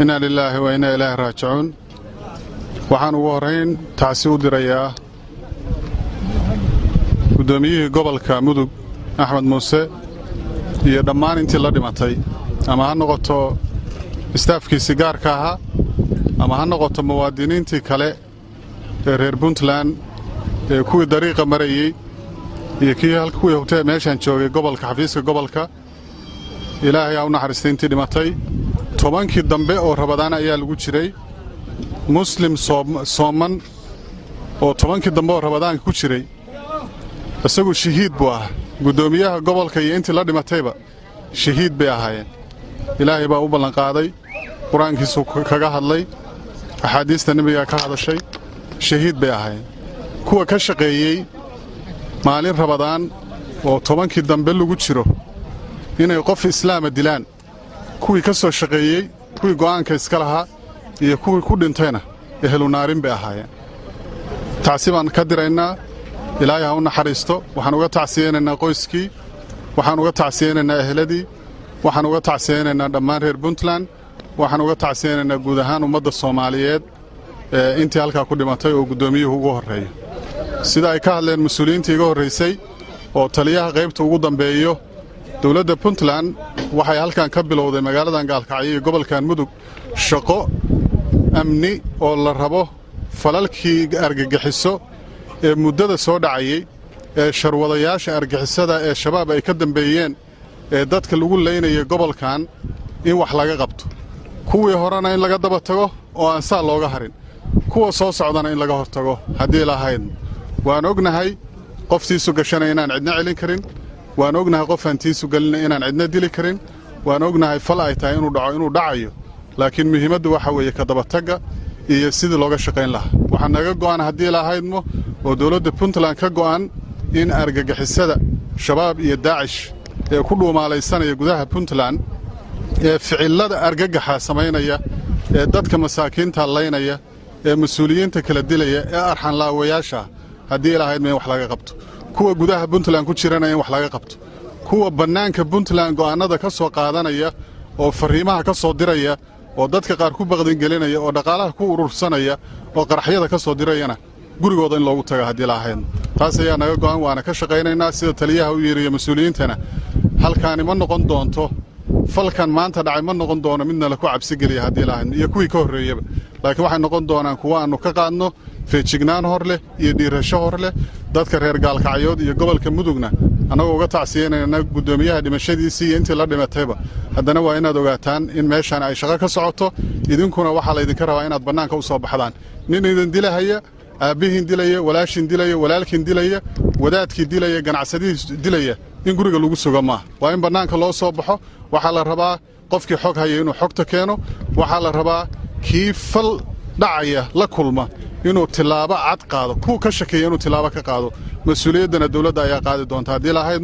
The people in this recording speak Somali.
إنا لله وإنا إليه راجعون waxaan ugu horeyn taasi u dirayaa gudoomiyihii gobolka Mudug Axmed Muuse iyo dhammaan intii la dhimatay ama ha noqoto staafkiisa gaarka ah ama ha noqoto muwaadiniintii kale ee reer Puntland ee kuwii dariiqa marayay iyo kuwii hogtay meeshan joogay gobolka xafiiska gobolka Ilaahay aa u naxariistay intii dhimatay tobankii dambe oo Rabadaan ayaa lagu jiray muslim sooman oo tobankii dambe oo Rabadaan ku jiray isagu shahiid buu ah gudoomiyaha gobolka iyo intii la dhimatayba shahiid bay ahaayeen Ilaahay baa u ballan qaaday quraankiisu kaga hadlay axaadiista nabiga ka hadashay shahiid bay ahaayeen kuwa ka shaqeeyay maalin Rabadaan oo tobankii dambe lagu jiro inay qof islaam dilaan kuwii ka soo shaqeeyay kuwii go'aanka iska lahaa iyo kuwii ku dhintayna ehlu naarin bay ahaayeen taasi baan ka diraynaa Ilaahay ha u naxariisto waxaan uga tacsiyeenaynaa qoyskii waxaan uga tacsiyeenaynaa ehladii waxaan uga tacsiyeenaynaa dhammaan reer Puntland waxaan uga tacsiyeenaynaa guud ahaan ummadda Soomaaliyeed intii halka ku dhimatay oo gudoomiyuhu ugu horeeyay sida ay ka hadleen mas'uuliyiintii iga horeysay oo taliyaha qaybta ugu dambeeyo dawladda Puntland waxay halkan ka bilowday magaaladan Gaalkacyo iyo gobolkan Mudug shaqo amni oo la rabo falalkii argagixiso ee muddada soo dhacayay ee sharwadayaasha argagixisada ee shabaab ay ka dambeeyeen ee dadka lagu leeynayay gobolkan in wax laga qabto kuwii horena in laga daba tago oo aan saa looga harin kuwa soo socdana in laga hortago haddii lahayd waan ognahay qoftiisu gashanay inaan cidna celin karin waan ognahay qof aantiisu galina inaan cidna dili karin waan ognahay fal ay tahay inuu dhacayo laakiin muhiimaddu waxa weeye ka daba taga iyo sidii looga shaqeyn lahaa waxa naga go'an haddii lahaydmo oo dawladda Puntland ka go'an in argagixisada shabaab iyo daacish ee ku dhuumaalaysanaya gudaha Puntland ee ficilada argagaxa sameynaya ee dadka masaakiinta leynaya ee mas'uuliyiinta kala dilaya ee arxan laawayaasha haddii lahaydmo wax laga qabto kuwa gudaha Puntland ku jirana in wax laga qabto kuwa banaanka Puntland go'aanada ka soo qaadanaya oo fariimaha ka soo diraya oo dadka qaar ku baqdin gelinaya oo dhaqaalaha ku urursanaya oo qaraxyada ka soo dirayana gurigooda in loogu tago haddii lahayd taas ayaa naga go'an waana ka shaqeynaynaa sida taliyaha u yeeriyo mas'uuliyiintana halkaani ma noqon doonto falkan maanta dhacay ma noqon doono midna la ku cabsi geliya haddii lahayd iyo kuwii ka horeeyaba laakiin waxay noqon doonaan kuwa aanu ka qaadno feejignaan hor leh iyo dhiirasho hor leh dadka reer Gaalkacyood iyo gobolka Mudugna anagoo uga tacsiyeenayna gudoomiyaha dhimashadiisii iyo intii la dhimatayba haddana waa inaad ogaataan in meeshan ay shaqo ka socoto idinkuna waxa la idinka rabaa inaad banaanka u soo baxdaan nin idin dilahaya aabihiin dilaya walaashin dilaya walaalkiin dilaya wadaadkii dilaya ganacsadihiis dilaya in guriga lagu sugo ma waa in banaanka loo soo baxo waxa la rabaa qofkii xog haya inuu xogta keeno waxa la rabaa kii fal dhacaya la kulma inuu tilaabo cad qaado ku ka shakeeyo inuu tilaabo ka qaado mas'uuliyadana dawladda ayaa qaadi doonta haddii lahayd